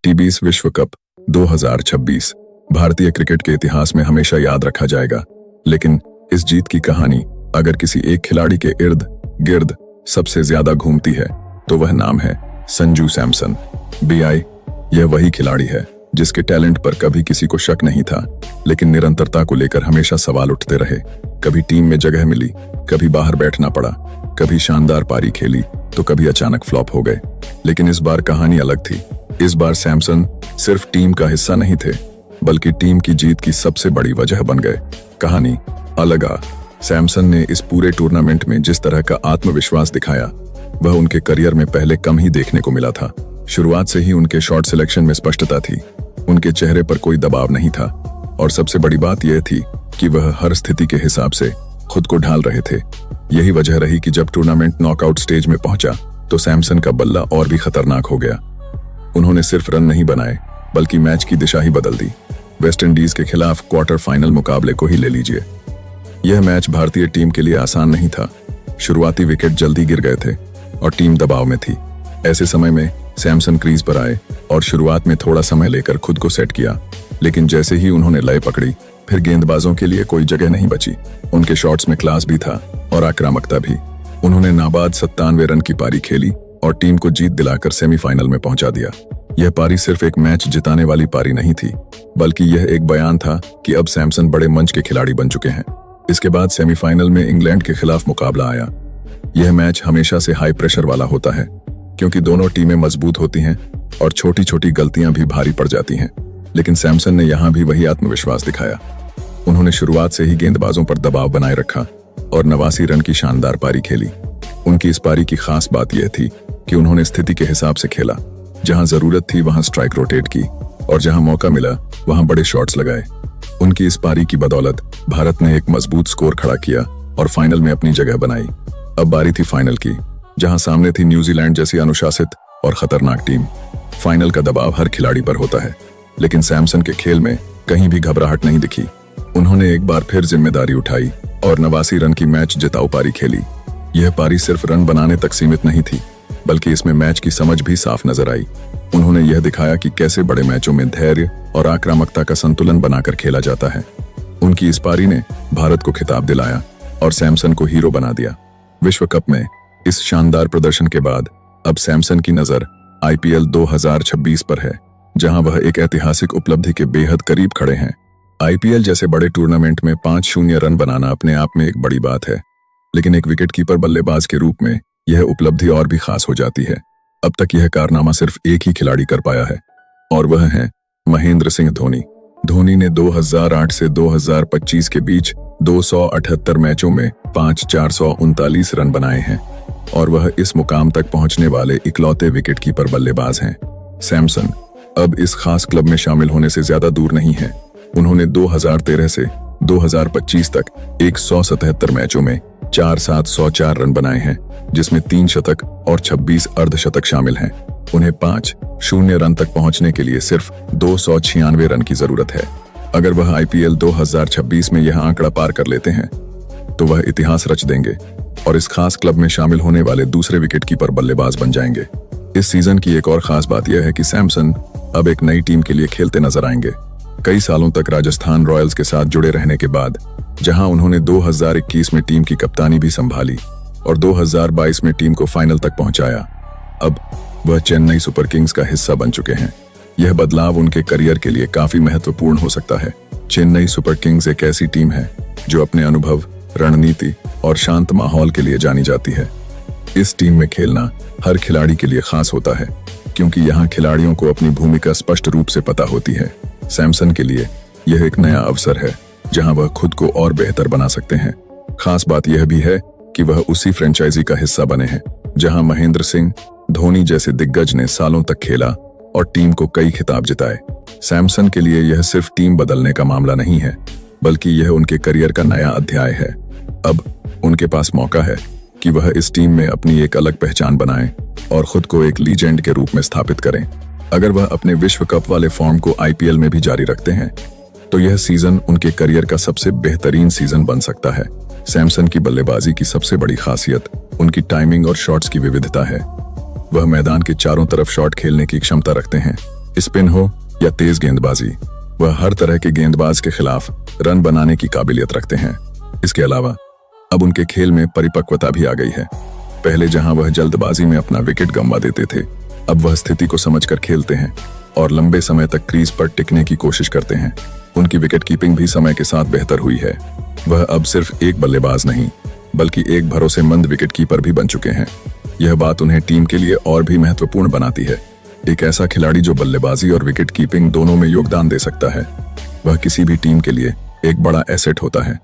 टी20 विश्व कप 2026 भारतीय क्रिकेट के इतिहास में हमेशा याद रखा जाएगा। लेकिन इस जीत की कहानी अगर किसी एक खिलाड़ी के इर्द गिर्द सबसे ज्यादा घूमती है तो वह नाम है संजू सैमसन। बीआई यह वही खिलाड़ी है जिसके टैलेंट पर कभी किसी को शक नहीं था, लेकिन निरंतरता को लेकर हमेशा सवाल उठते रहे। कभी टीम में जगह मिली, कभी बाहर बैठना पड़ा, कभी शानदार पारी खेली तो कभी अचानक फ्लॉप हो गए। लेकिन इस बार कहानी अलग थी। इस बार सैमसन सिर्फ टीम का हिस्सा नहीं थे, बल्कि टीम की जीत की सबसे बड़ी वजह बन गए। कहानी अलग सैमसन ने इस पूरे टूर्नामेंट में जिस तरह का आत्मविश्वास दिखाया वह उनके करियर में पहले कम ही देखने को मिला था। शुरुआत से ही उनके शॉट सिलेक्शन में स्पष्टता थी, उनके चेहरे पर कोई दबाव नहीं था और सबसे बड़ी बात यह थी कि वह हर स्थिति के हिसाब से खुद को ढाल रहे थे। यही वजह रही कि जब टूर्नामेंट नॉकआउट स्टेज में पहुंचा तो सैमसन का बल्ला और भी खतरनाक हो गया। उन्होंने सिर्फ रन नहीं बनाए बल्कि मैच की दिशा ही बदल दी। वेस्ट इंडीज के खिलाफ क्वार्टर फाइनल मुकाबले को ही ले लीजिए। यह मैच भारतीय टीम के लिए आसान नहीं था। शुरुआती विकेट जल्दी गिर गए थे और टीम दबाव में थी। ऐसे समय में सैमसन क्रीज पर आए और शुरुआत में थोड़ा समय लेकर खुद को सेट किया, लेकिन जैसे ही उन्होंने लय पकड़ी फिर गेंदबाजों के लिए कोई जगह नहीं बची। उनके शॉट्स में क्लास भी था और आक्रामकता भी। उन्होंने नाबाद 97 रन की पारी खेली और टीम को जीत दिलाकर सेमीफाइनल में पहुंचा दिया। यह पारी सिर्फ एक मैच जिताने वाली पारी नहीं थी, बल्कि यह एक बयान था कि अब सैमसन बड़े मंच के खिलाड़ी बन चुके हैं। इसके बाद सेमीफाइनल में इंग्लैंड के खिलाफ मुकाबला आया। यह मैच हमेशा से हाई प्रेशर वाला होता है, क्योंकि दोनों टीमें मजबूत होती हैं और छोटी छोटी गलतियां भी भारी पड़ जाती हैं। लेकिन सैमसन ने यहां भी वही आत्मविश्वास दिखाया। उन्होंने शुरुआत से ही गेंदबाजों पर दबाव बनाए रखा और 89 रन की शानदार पारी खेली। उनकी इस पारी की खास बात यह थी कि उन्होंने स्थिति के हिसाब से खेला। जहां जरूरत थी वहां स्ट्राइक रोटेट की और जहां मौका मिला वहां बड़े शॉट्स लगाए। उनकी इस पारी की बदौलत भारत ने एक मजबूत स्कोर खड़ा किया और फाइनल में अपनी जगह बनाई। अब बारी थी फाइनल की, जहां सामने थी न्यूजीलैंड जैसी अनुशासित और खतरनाक टीम। फाइनल का दबाव हर खिलाड़ी पर होता है, लेकिन सैमसन के खेल में कहीं भी घबराहट नहीं दिखी। उन्होंने एक बार फिर जिम्मेदारी उठाई और 89 रन की मैच जिताऊ पारी खेली। यह पारी सिर्फ रन बनाने तक सीमित नहीं थी, बल्कि इसमें मैच की समझ भी साफ नजर आई। उन्होंने यह दिखाया कि कैसे बड़े मैचों में धैर्य और आक्रामकता का संतुलन बनाकर खेला जाता है। उनकी इस पारी ने भारत को खिताब दिलाया और सैमसन को हीरो बना दिया। विश्व कप में इस शानदार प्रदर्शन के बाद अब सैमसन की नजर आईपीएल 2026 पर है, जहां वह एक ऐतिहासिक उपलब्धि के बेहद करीब खड़े हैं। आईपीएल जैसे बड़े टूर्नामेंट में 5-0 रन बनाना अपने आप में एक बड़ी बात है, लेकिन एक विकेटकीपर बल्लेबाज के रूप में यह उपलब्धि और भी खास हो जाती है। अब तक यह कारनामा सिर्फ एक ही खिलाड़ी कर पाया है और वह है महेंद्र सिंह धोनी। धोनी ने 2008 से 2025 के बीच 278 मैचों में 439 रन बनाए हैं और वह इस मुकाम तक पहुंचने वाले इकलौते विकेटकीपर बल्लेबाज हैं। सैमसन अब इस खास क्लब में शामिल होने से ज्यादा दूर नहीं है। उन्होंने 2013 से 2025 तक 177 मैचों में 4704 रन बनाए हैं, जिसमें 3 शतक और 26 अर्धशतक शामिल हैं। उन्हें 5-0 रन तक पहुंचने के लिए सिर्फ 296 रन की जरूरत है। अगर वह आईपीएल 2026 में यह आंकड़ा पार कर लेते हैं तो वह इतिहास रच देंगे और इस खास क्लब में शामिल होने वाले दूसरे विकेटकीपर बल्लेबाज बन जाएंगे। इस सीजन की एक और खास बात यह है कि सैमसन अब एक नई टीम के लिए खेलते नजर आएंगे। कई सालों तक राजस्थान रॉयल्स के साथ जुड़े रहने के बाद, जहां उन्होंने 2021 में टीम की कप्तानी भी संभाली और 2022 में टीम को फाइनल तक पहुंचाया, अब वह चेन्नई सुपर किंग्स का हिस्सा बन चुके हैं। यह बदलाव उनके करियर के लिए काफी महत्वपूर्ण हो सकता है। चेन्नई सुपर किंग्स एक ऐसी टीम है जो अपने अनुभव, रणनीति और शांत माहौल के लिए जानी जाती है। इस टीम में खेलना हर खिलाड़ी के लिए खास होता है, क्योंकि यहाँ खिलाड़ियों को अपनी भूमिका स्पष्ट रूप से पता होती है। सैमसन के लिए यह एक नया अवसर है जहां वह खुद को और बेहतर बना सकते हैं। खास बात यह भी है कि वह उसी फ्रेंचाइजी का हिस्सा बने हैं जहां महेंद्र सिंह धोनी जैसे दिग्गज ने सालों तक खेला और टीम को कई खिताब जिताए। सैमसन के लिए यह सिर्फ टीम बदलने का मामला नहीं है, बल्कि यह उनके करियर का नया अध्याय है। अब उनके पास मौका है कि वह इस टीम में अपनी एक अलग पहचान बनाएं और खुद को एक लीजेंड के रूप में स्थापित करें। अगर वह अपने विश्व कप वाले फॉर्म को आईपीएल में भी जारी रखते हैं तो यह सीजन उनके करियर का सबसे बेहतरीन सीजन बन सकता है। सैमसन की बल्लेबाजी की सबसे बड़ी खासियत उनकी टाइमिंग और शॉट्स की विविधता है। वह मैदान के चारों तरफ शॉट खेलने की क्षमता रखते हैं स्पिन हो या तेज गेंदबाजी, वह हर तरह के गेंदबाज के खिलाफ रन बनाने की काबिलियत रखते हैं। इसके अलावा अब उनके खेल में परिपक्वता भी आ गई है। पहले जहां वह जल्दबाजी में अपना विकेट गंवा देते थे, अब वह स्थिति को समझकर खेलते हैं और लंबे समय तक क्रीज पर टिकने की कोशिश करते हैं। उनकी विकेट कीपिंग भी समय के साथ बेहतर हुई है। वह अब सिर्फ एक बल्लेबाज नहीं, बल्कि एक भरोसेमंद विकेट कीपर भी बन चुके हैं। यह बात उन्हें टीम के लिए और भी महत्वपूर्ण बनाती है। एक ऐसा खिलाड़ी जो बल्लेबाजी और विकेट कीपिंग दोनों में योगदान दे सकता है, वह किसी भी टीम के लिए एक बड़ा एसेट होता है।